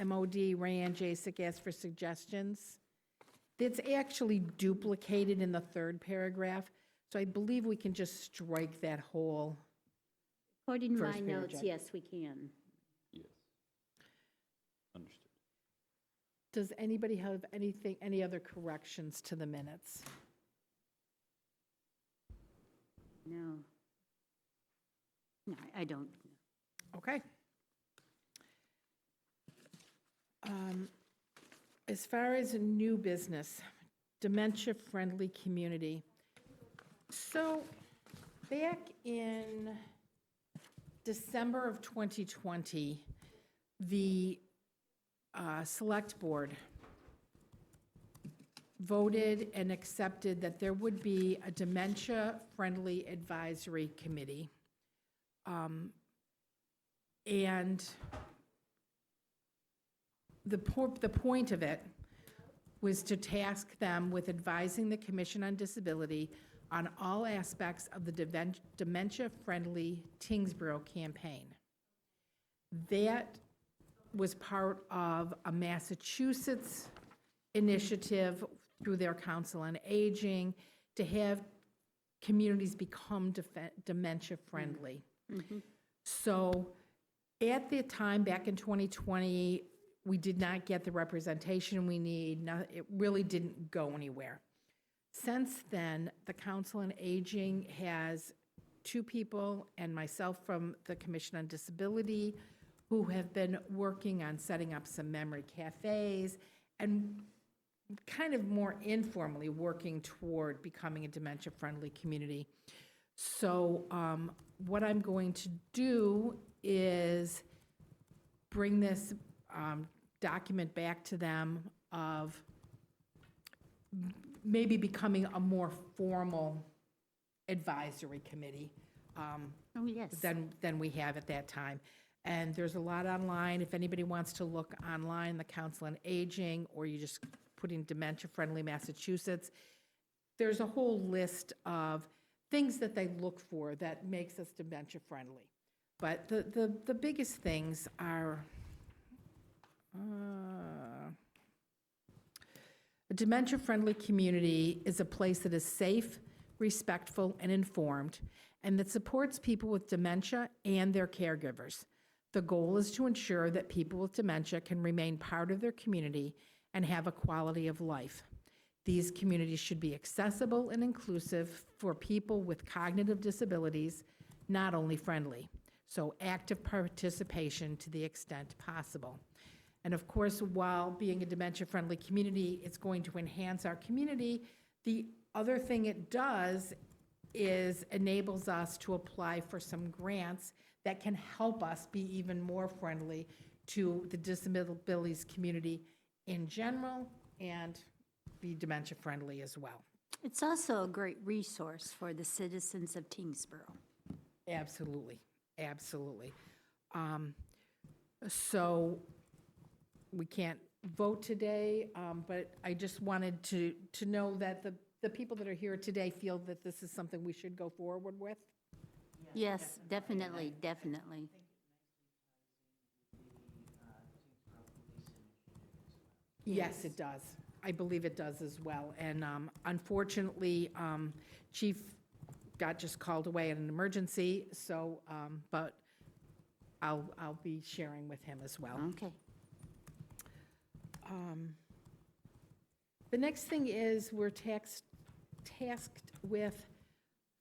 MOD, Rayanne Jacek asked for suggestions. It's actually duplicated in the third paragraph, so I believe we can just strike that whole. According to my First notes, paragraph. yes, we can. Yes. Understood. Does anybody have any other corrections to the minutes? No. No, I don't. Okay. As far as a new business, dementia-friendly community. So back in December of 2020, the Select Board voted and accepted that there would be a dementia-friendly advisory committee. And the point of it was to task them with advising the Commission on Disability on all aspects of the dementia-friendly Tyngsborough campaign. That was part of a Massachusetts initiative through their Council on Aging to have communities become dementia-friendly. So at the time, back in 2020, we did not get the representation we need. It really didn't go anywhere. Since then, the Council on Aging has 2 people and myself from the Commission on Disability who have been working on setting up some memory cafes and kind of more informally working toward becoming a dementia-friendly community. So what I'm going to do is bring this document back to them of maybe becoming a more formal advisory committee Oh, yes. than we have at that time. And there's a lot online. If anybody wants to look online, the Council on Aging, or you just put in dementia-friendly Massachusetts, there's a whole list of things that they look for that makes us dementia-friendly. But the biggest things are a dementia-friendly community is a place that is safe, respectful, and informed, and that supports people with dementia and their caregivers. The goal is to ensure that people with dementia can remain part of their community and have a quality of life. These communities should be accessible and inclusive for people with cognitive disabilities, not only friendly. So active participation to the extent possible. And of course, while being a dementia-friendly community, it's going to enhance our community. The other thing it does is enables us to apply for some grants that can help us be even more friendly to the disabilities community in general and be dementia-friendly as well. It's also a great resource for the citizens of Tyngsborough. Absolutely, absolutely. So we can't vote today, but I just wanted to know that the people that are here today feel that this is something we should go forward with. Yes, definitely, definitely. Yes, it does. I believe it does as well. And unfortunately, Chief got just called away in an emergency, so, but I'll be sharing with him as well. Okay. The next thing is we're tasked with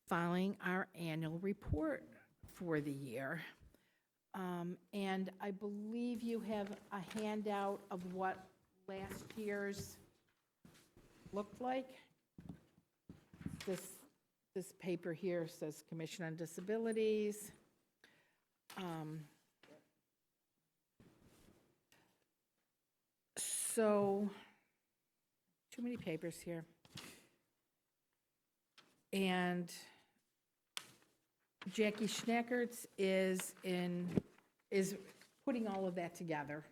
filing our annual report for the year. And I believe you have a handout of what last year's looked like. This paper here says Commission on Disabilities. So, too many papers here. And Jackie Schnackertz is putting all of that together.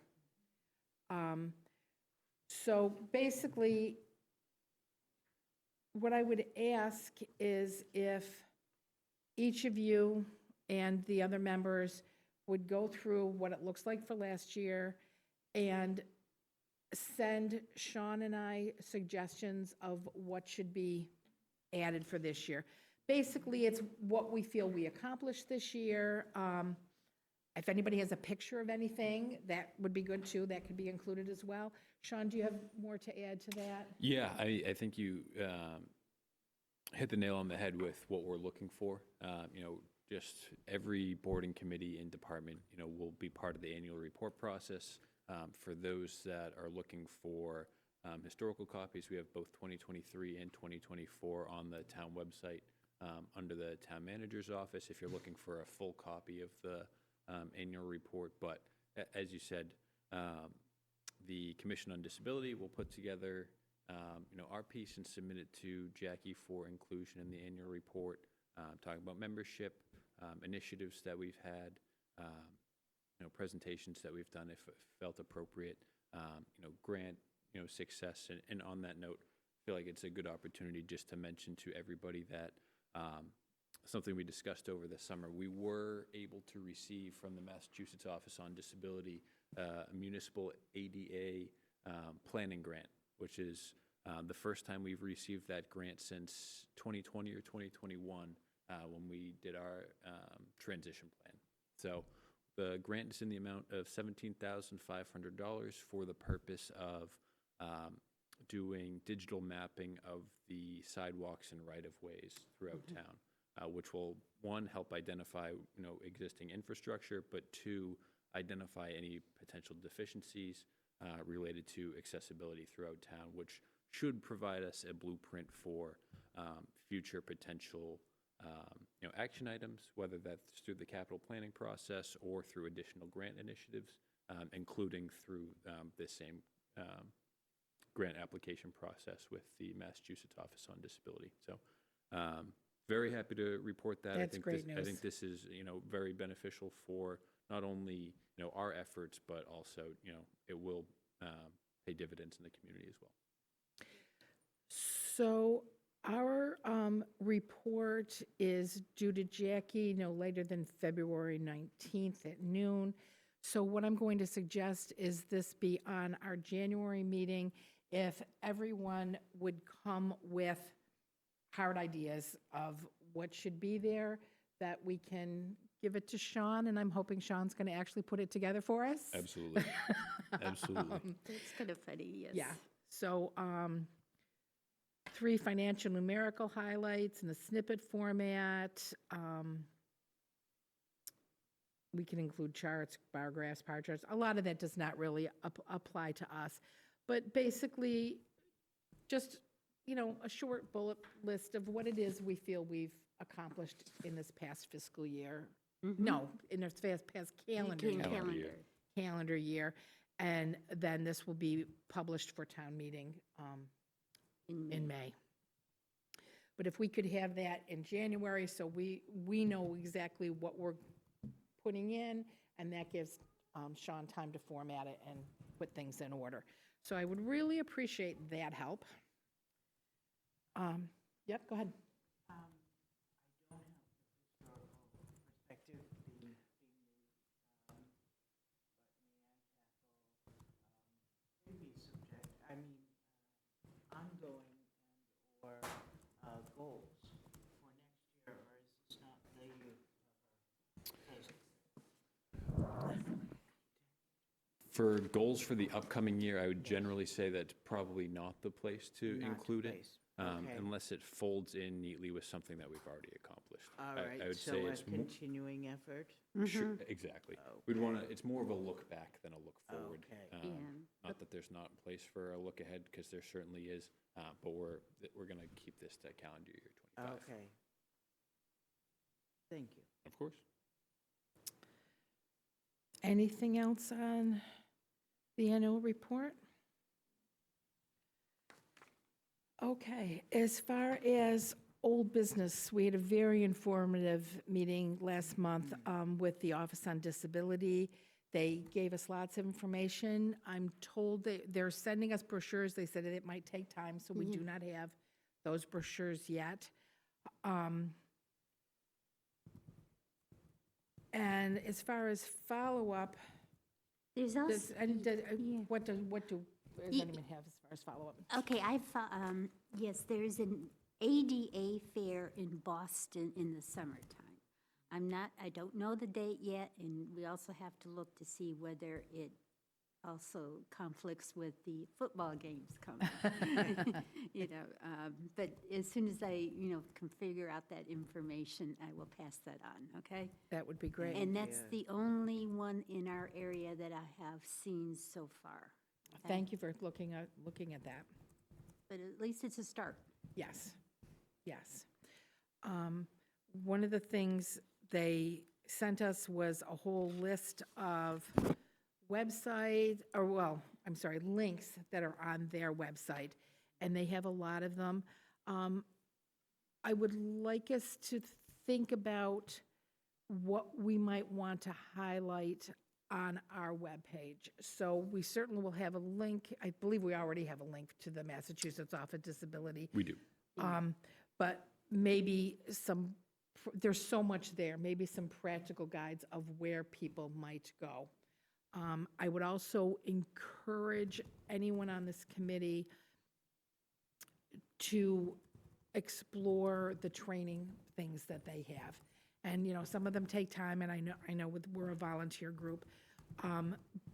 So basically, what I would ask is if each of you and the other members would go through what it looks like for last year and send Sean and I suggestions of what should be added for this year. Basically, it's what we feel we accomplished this year. If anybody has a picture of anything, that would be good too. That could be included as well. Sean, do you have more to add to that? Yeah, I think you hit the nail on the head with what we're looking for. Just every board and committee and department, will be part of the annual report process. For those that are looking for historical copies, we have both 2023 and 2024 on the town website under the town manager's office if you're looking for a full copy of the annual report. But as you said, the Commission on Disability will put together our piece and submit it to Jackie for inclusion in the annual report, talking about membership, initiatives that we've had, presentations that we've done if it felt appropriate, grant, success. And on that note, I feel like it's a good opportunity just to mention to everybody that something we discussed over the summer, we were able to receive from the Massachusetts Office on Disability a municipal ADA planning grant, which is the first time we've received that grant since 2020 or 2021 when we did our transition plan. So the grant is in the amount of $17,500 for the purpose of doing digital mapping of the sidewalks and right-of-ways throughout town, which will, one, help identify, existing infrastructure, but two, identify any potential deficiencies related to accessibility throughout town, which should provide us a blueprint for future potential action items, whether that's through the capital planning process or through additional grant initiatives, including through this same grant application process with the Massachusetts Office on Disability. So very happy to report that. That's great news. I think this is, very beneficial for not only, our efforts, but also, it will pay dividends in the community as well. So our report is due to Jackie no later than February 19th at noon. So what I'm going to suggest is this be on our January meeting. If everyone would come with hard ideas of what should be there, that we can give it to Sean, and I'm hoping Sean's going to actually put it together for us. Absolutely. Absolutely. That's kind of funny, yes. Yeah, so 3 financial numerical highlights in the snippet format. We can include charts, bar graphs, pie charts. A lot of that does not really apply to us. But basically, just, a short bullet list of what it is we feel we've accomplished in this past fiscal year. No, in this past calendar year. Calendar year. And then this will be published for town meeting in May. But if we could have that in January, so we know exactly what we're putting in, and that gives Sean time to format it and put things in order. So I would really appreciate that help. Yep, go ahead. I don't have the historical perspective being new, but may I tackle previous subject? I mean, ongoing and/or goals for next year, or is this not the For goals for the upcoming year, I would generally say that's probably not the place to include it, Okay. unless it folds in neatly with something that we've already accomplished. All I right, would so say a it's continuing effort? Sure, exactly. We'd want to. It's more of a look back than a look forward. Okay. Not that there's not a place for a look ahead, because there certainly is, but we're going to keep this to calendar year 25. Okay. Thank you. Of course. Anything else on the annual report? Okay, as far as old business, we had a very informative meeting last month with the Office on Disability. They gave us lots of information. I'm told that they're sending us brochures. They said that it might take time, so we do not have those brochures yet. And as far as follow-up, There's also, Does, and does, yeah. what does Ye- anyone have as far as follow-up? Okay, yes, there's an ADA fair in Boston in the summertime. I don't know the date yet, and we also have to look to see whether it also conflicts with the football games coming. But as soon as I, can figure out that information, I will pass that on, okay? That would be great. And that's the only one in our area that I have seen so far. Thank you for looking at that. But at least it's a start. Yes, yes. One of the things they sent us was a whole list of websites, links that are on their website, and they have a lot of them. I would like us to think about what we might want to highlight on our webpage. So we certainly will have a link, I believe we already have a link to the Massachusetts Office of Disability. We do. But maybe there's so much there, maybe some practical guides of where people might go. I would also encourage anyone on this committee to explore the training things that they have. And, some of them take time, and I know we're a volunteer group.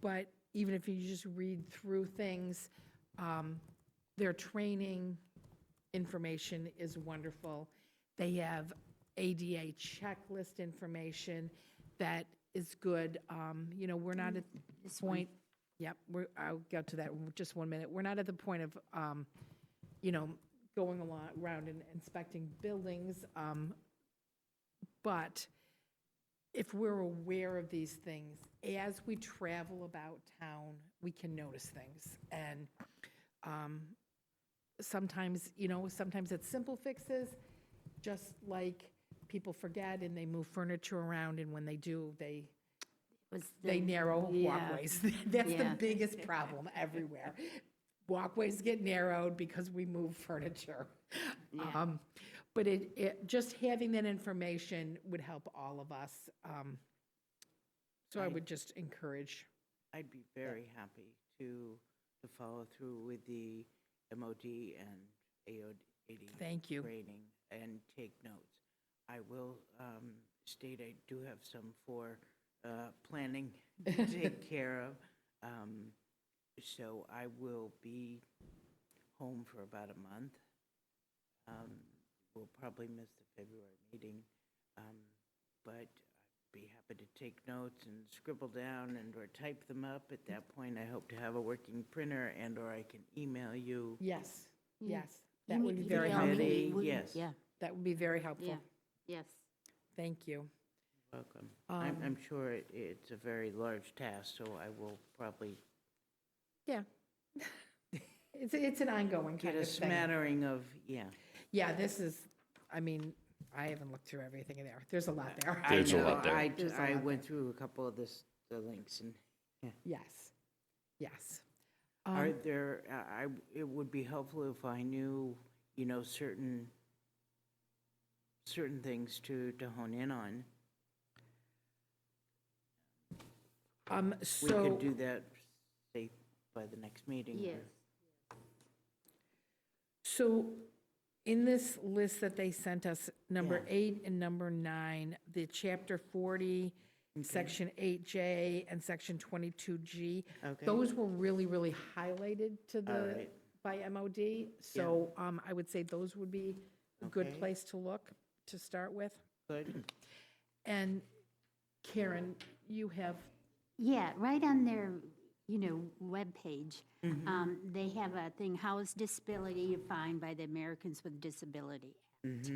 But even if you just read through things, their training information is wonderful. They have ADA checklist information that is good. We're not at the point, yep, I'll get to that in just 1 minute. We're not at the point of, going around and inspecting buildings. But if we're aware of these things, as we travel about town, we can notice things. And sometimes it's simple fixes, just like people forget and they move furniture around, and when they do, they narrow walkways. That's the biggest problem everywhere. Walkways get narrowed because we move furniture. But just having that information would help all of us. So I would just encourage. I'd be very happy to follow through with the MOD and AOD Thank you. training and take notes. I will state I do have some for planning to take care of. So I will be home for about a month. We'll probably miss the February meeting, but I'd be happy to take notes and scribble down or type them up. At that point, I hope to have a working printer or I can email you. Yes, Yeah. yes. That would be very Email helpful. me, Ready? would- Yes. Yeah, That would be very helpful. yeah, yes. Thank you. Welcome. I'm sure it's a very large task, so I will probably Yeah. It's an ongoing get kind a of thing. smattering of, Yeah, this is, I haven't looked through everything in there. There's a lot there. There's a I know, lot there. There's a I lot went through a couple of the links and Yes, yes. are there, it would be helpful if I knew, certain things to hone in on. We So, could do that, say, by the next meeting. or- Yes. so in this list that they sent us, number Yeah. 8 and number 9, the chapter 40, section 8J, and section 22G, Okay. those were really, really highlighted to right. by MOD. So I would say those would be a good Okay. place to look to start with. Good. And Karen, you have, Yeah, right on their, webpage, they have a thing, how is disability defined by the Americans with Disability Act?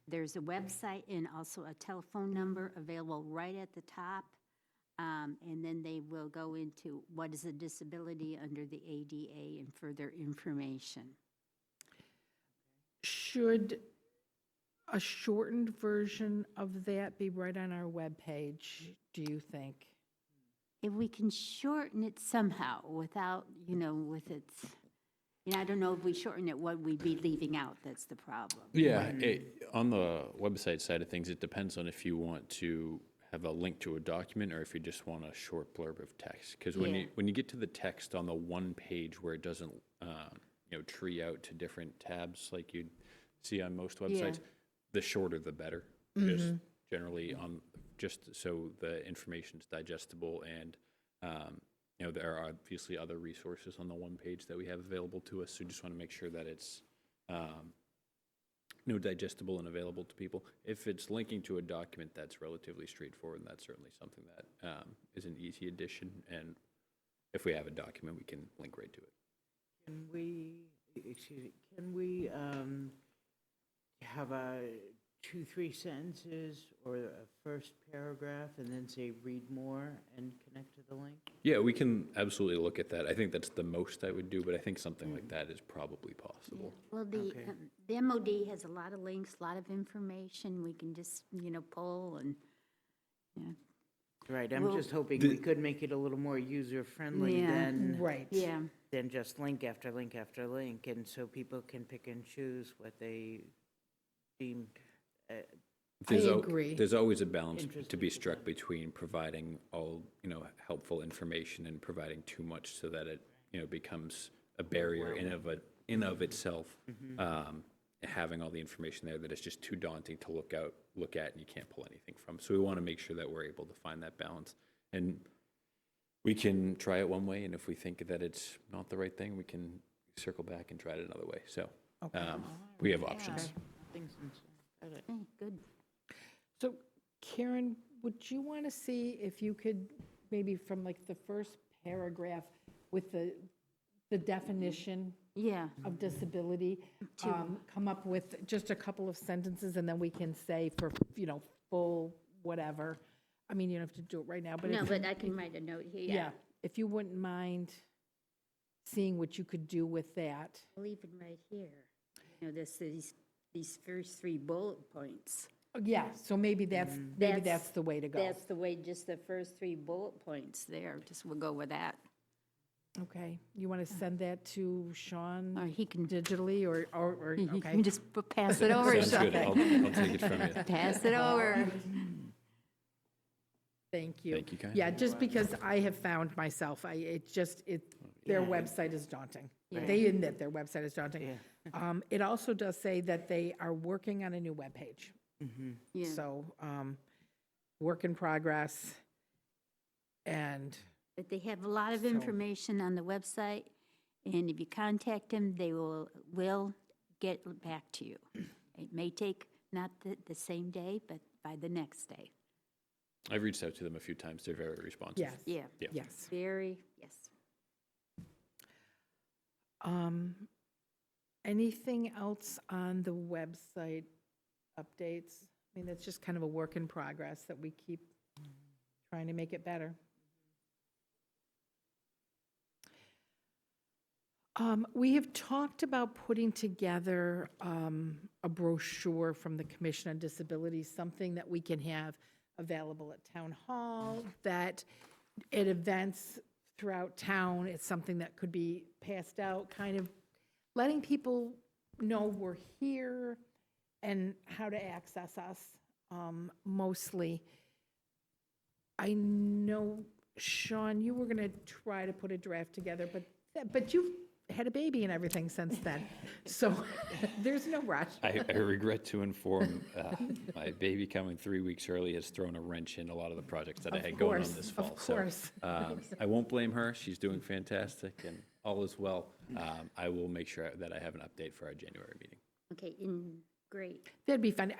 There's a website and also a telephone number available right at the top. And then they will go into what is a disability under the ADA and further information. should a shortened version of that be right on our webpage, do you think? If we can shorten it somehow without, with its, I don't know if we shorten it, what we'd be leaving out, that's the problem. Yeah, on the website side of things, it depends on if you want to have a link to a document or if you just want a short blurb of text. Because Yeah. when you get to the text on the one page where it doesn't, tree out to different tabs like you'd see on most websites, the shorter the better. Just generally just so the information's digestible and, there are obviously other resources on the one page that we have available to us. So just want to make sure that it's, digestible and available to people. If it's linking to a document, that's relatively straightforward, and that's certainly something that is an easy addition. And if we have a document, we can link right to it. Can we have a 2-3 sentences or a first paragraph and then say read more and connect to the link? Yeah, we can absolutely look at that. I think that's the most I would do, but I think something like that is probably possible. Well, Okay. the MOD has a lot of links, a lot of information. We can just, pull and, Right, I'm Well, just hoping we could make it a little more user-friendly Yeah. Right. yeah. than just link after link after link, and so people can pick and choose what they deem. agree. There's always a balance to Interesting be to struck between providing all, helpful information and providing too much so that it, becomes a barrier in of itself. Having all the information there that it's just too daunting to look at, and you can't pull anything from. So we want to make sure that we're able to find that balance. And we can try it one way, and if we think that it's not the right thing, we can circle back and try it another way. So we have options. Things and so- got it. Okay, good. So Karen, would you want to see if you could, maybe from like the first paragraph with the definition Yeah, of disability, come up with just a couple of sentences, and then we can say for, full whatever. I mean, you don't have to do it right now, but no, if, but I can write a note here. yeah, if you wouldn't mind seeing what you could do with that. I'll even right here, these first 3 bullet points. Yeah, so maybe that's the way to go. That's the way, just the first 3 bullet points there, we'll go with that. Okay, you want to send that to Sean Or he can, digitally, or, he okay? can just pass it over. Sounds good. I'll take it from you. Pass it over. Thank you. Thank you, Karen. Yeah, just because I have found myself, their website is daunting. Yeah. They admit their website is daunting. Yeah. It also does say that they are working on a new webpage. Yeah. So, work in progress, and, But they have a lot of information on the website, and if you contact them, they will get back to you. It may take not the same day, but by the next day. I've reached out to them a few times. They're very responsive. yes, Yeah, Yeah. yes. yes. Anything else on the website updates? I mean, that's just kind of a work in progress that we keep trying to make it better. We have talked about putting together a brochure from the Commission on Disabilities, something that we can have available at Town Hall, that at events throughout town, it's something that could be passed out, kind of letting people know we're here and how to access us, mostly. I know, Sean, you were going to try to put a draft together, but you've had a baby and everything since then, so there's no rush. I regret to inform my baby coming 3 weeks early has thrown a wrench in a lot of the projects that I had going on this fall. Of course. So I won't blame her. She's doing fantastic and all is well. I will make sure that I have an update for our January meeting. Okay, great. That'd be fun.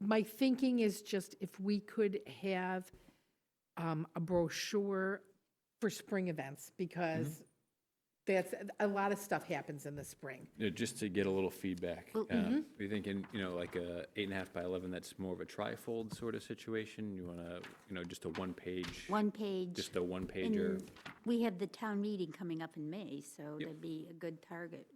My thinking is just if we could have a brochure for spring events, because that's, a lot of stuff happens in the spring. Just to get a little feedback, we're thinking, like a 8.5 by 11, that's more of a trifold sort of situation. You want to, just a one page, One page. just a one pager. And we have the town meeting coming up in May, so that'd be a good target.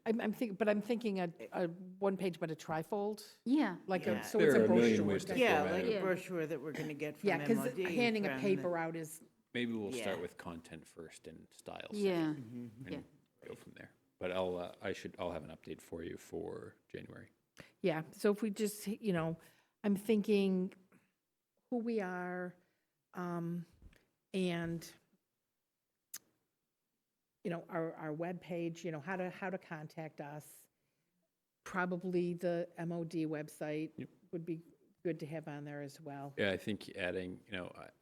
I'm thinking a one page, but a trifold, Yeah. like Yeah. so There it's a are a million brochure. ways to Yeah, format like it. a brochure that we're going to get from Yeah, because MOD. handing a from paper out is, Maybe we'll start Yeah. with content first and style Yeah. second, and go from there. But I'll have an update for you for January. yeah, so if we just, I'm thinking who we are, and, our webpage, how to contact us. Probably the MOD website would be good to have on there as well. Yeah, I think adding,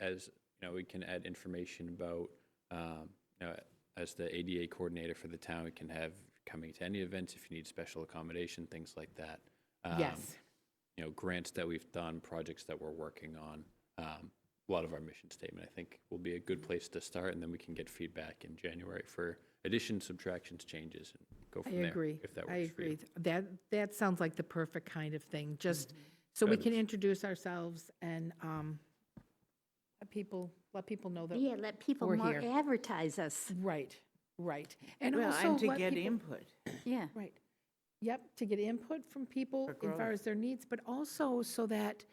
as, we can add information about, as the ADA coordinator for the town, we can have coming to any events if you need special accommodation, things like that. Yes. Grants that we've done, projects that we're working on. A lot of our mission statement, I think, will be a good place to start, and then we can get feedback in January for additions, subtractions, changes, and go I from there. agree. If that I works for you. agree. That sounds like the perfect kind of thing, just so we can introduce ourselves and let people know that. Yeah, let people We're more here. advertise us. Right, right. And Well, also and to let get people- input. Yeah. Right. Yep, to get input from people For as far growth. as their needs, but also so that,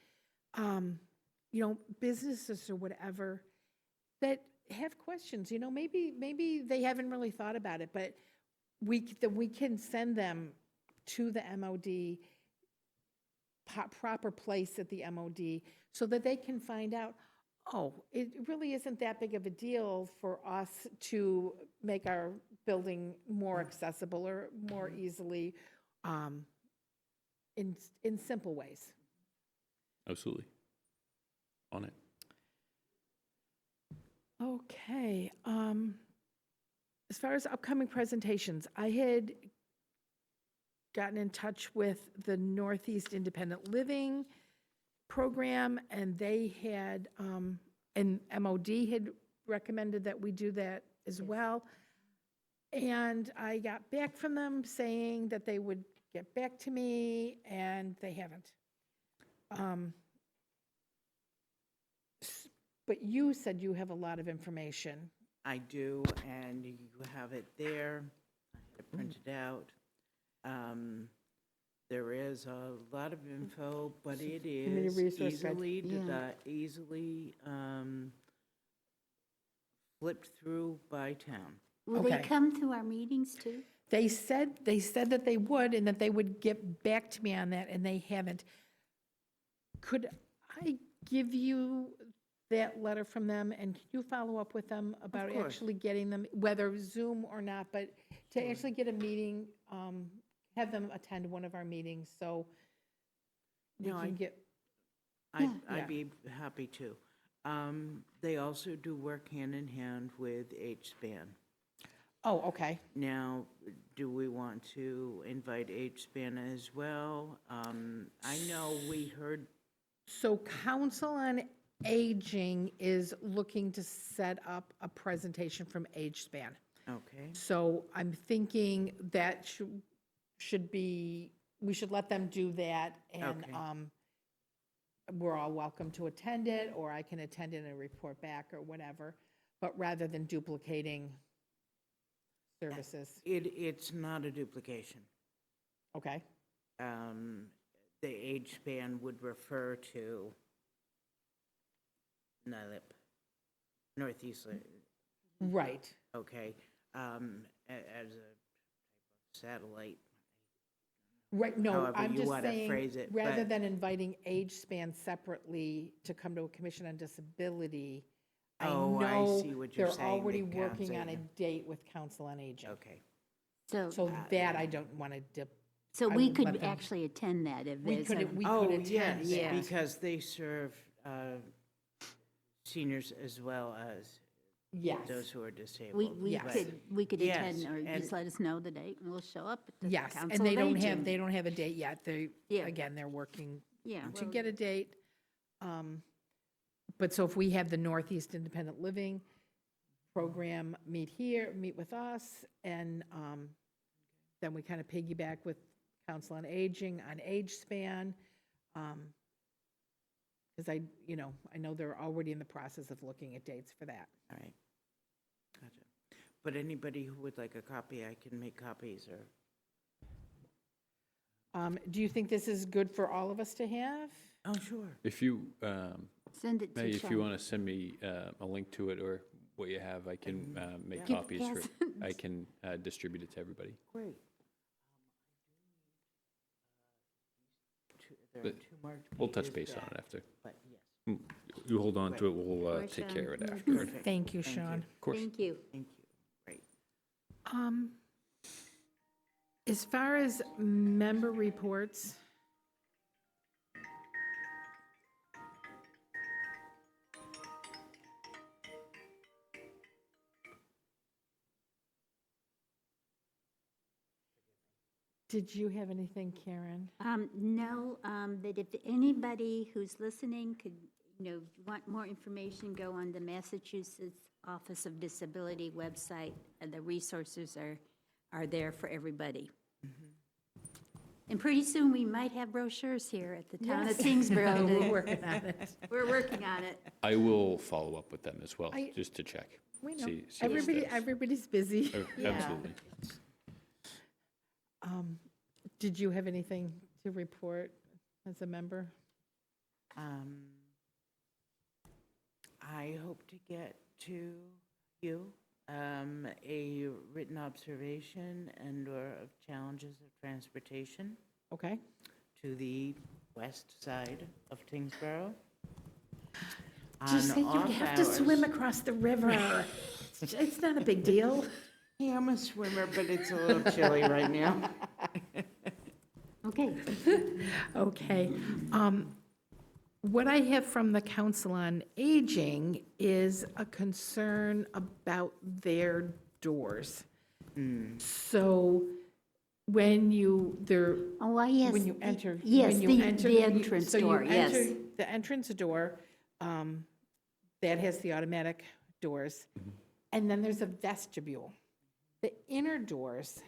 businesses or whatever that have questions, maybe they haven't really thought about it, but that we can send them to the MOD, proper place at the MOD, so that they can find out, oh, it really isn't that big of a deal for us to make our building more accessible or more easily, in simple ways. Absolutely. On it. Okay, as far as upcoming presentations, I had gotten in touch with the Northeast Independent Living Program, and they had, and MOD had recommended that we do that as well. And I got back from them saying that they would get back to me, and they haven't. But you said you have a lot of information. I do, and you have it there. I had it printed out. There is a lot of info, but it Community is resource guide. easily flipped through by town. Will they Okay. come to our meetings too? They said that they would, and that they would get back to me on that, and they haven't. Could I give you that letter from them, and can you follow up with them about course. actually getting them, whether Zoom or not, but to actually get a meeting, have them attend one of our meetings, so we No, can get, Yeah. I'd Yeah. be happy to. They also do work hand in hand with HSPAN. oh, okay. Now, do we want to invite HSPAN as well? I know we heard, So Council on Aging is looking to set up a presentation from AgeSpan. okay, So I'm thinking that should be, we should let them do that, and Okay. we're all welcome to attend it, or I can attend it and report back or whatever, but rather than duplicating services, it's not a duplication. okay? The HSPAN would refer to NILIP, Northeast, Right, okay, as a satellite. right, no, However I'm you just wanna saying, phrase it, rather but- than inviting AgeSpan separately to come to a Commission on Disability, I Oh, I know see what you're they're saying, already the working on a council. date with Council on Aging. Okay. So, So that I don't want to dip. so I we would let could them- actually attend that if We there's could, a. we could Oh, attend yes, that. because they serve seniors as well as Yes, those who are disabled. We Yes. could Yes, attend, or and- just let us know the date, and we'll show up at the yes, Council and they of don't Aging. they don't have a date yet. Yeah. Again, they're working Yeah, to well, get a date. But so if we have the Northeast Independent Living Program meet here, meet with us, and then we kind of piggyback with Council on Aging on AgeSpan. Because I know they're already in the process of looking at dates for that. All right. Gotcha. But anybody who would like a copy, I can make copies or, Do you think this is good for all of us to have? oh, sure. If you, send it to May, if you Sean. want to send me a link to it or what you have, I can make Yeah. Give copies for, us- I can distribute it to everybody. Great. There are But two marked We'll touch pages base on back, it after. but yes. You hold on to it, we'll Or take Sean. care of it Yeah. after. Of Perfect. Thank you, Thank you. Sean. course. Thank you. Thank you. Great. As far as member reports, did you have anything, Karen? No, that if anybody who's listening could, want more information, go on the Massachusetts Office of Disability website, and the resources are there for everybody. And pretty soon, we might have brochures here at the town of Tyngsborough. We're working on it. We're working on it. I will follow up with them as well, I- just to check. We know, See the status. everybody's busy. Yeah. Absolutely. Did you have anything to report as a member? I hope to get to you a written observation and/or of challenges of transportation Okay. to the west side of Tyngsborough. Just On say you off have to swim hours. across the river. It's not a big deal. Yeah, I'm a swimmer, but it's a little chilly right now. Okay. Okay. What I have from the Council on Aging is a concern about their doors. So when Oh, yes. when you enter. Yes, when you the enter- entrance so you door, yes. enter the entrance door, that has the automatic doors. And then there's a vestibule. The inner doors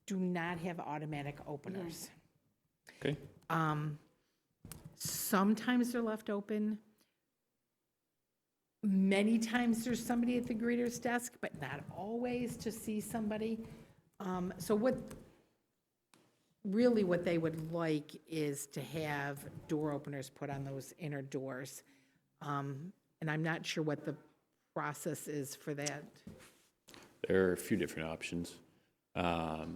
do not have automatic openers. Okay. Sometimes they're left open. Many times there's somebody at the greeter's desk, but not always to see somebody. So what they would like is to have door openers put on those inner doors. And I'm not sure what the process is for that. There are a few different options. All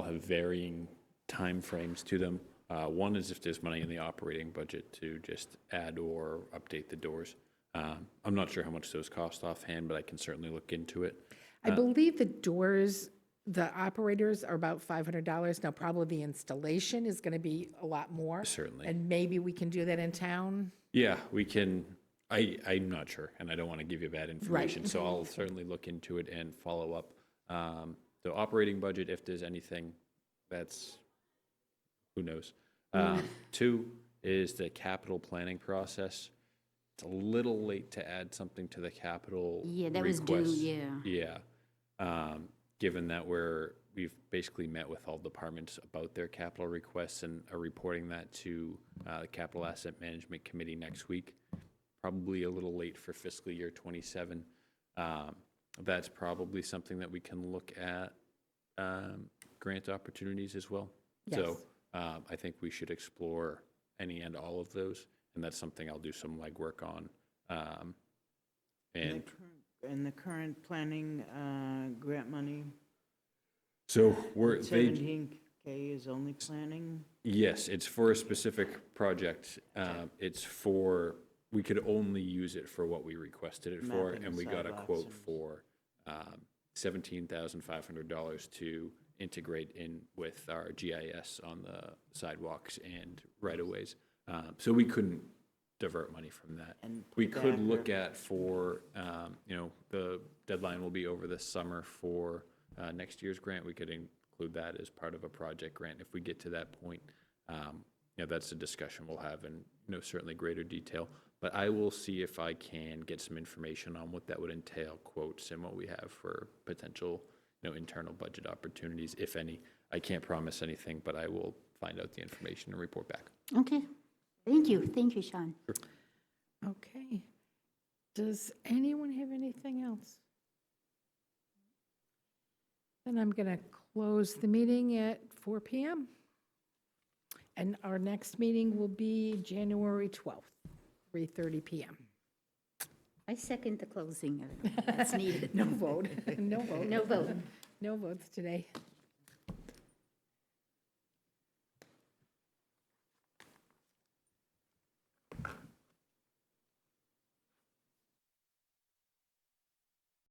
have varying timeframes to them. One is if there's money in the operating budget to just add or update the doors. I'm not sure how much those cost offhand, but I can certainly look into it. I believe the doors, the operators are about $500. Now, probably the installation is going to be a lot more. Certainly. And maybe we can do that in town. Yeah, we can, I'm not sure, and I don't want to give you bad information, so I'll certainly look into it and follow up. The operating budget, if there's anything, that's, who knows? Two is the capital planning process. It's a little late to add something to the capital Yeah, that was due, request. yeah. Yeah. Given that we've basically met with all departments about their capital requests and are reporting that to the Capital Asset Management Committee next week. Probably a little late for fiscal year '27. That's probably something that we can look at grant opportunities as well. So I think we should explore any and all of those, and that's something I'll do some legwork on. And And the current planning grant money, so they 17K is only planning? yes, it's for a specific project. It's for, we could only use it for what we requested it for, Mapping and we got a sidewalks quote and- for $17,500 to integrate in with our GIS on the sidewalks and right-of-ways. So we couldn't divert money from that. And We put could that look or- at for, the deadline will be over this summer for next year's grant. We could include that as part of a project grant if we get to that point. That's a discussion we'll have in, certainly greater detail. But I will see if I can get some information on what that would entail, quotes, and what we have for potential, internal budget opportunities, if any. I can't promise anything, but I will find out the information and report back. Okay. Thank you, Sean. Okay. Does anyone have anything else? Then I'm going to close the meeting at 4 PM. And our next meeting will be January 12th, 3:30 PM. I second the closing. That's needed. No vote, no vote. No vote. No votes today.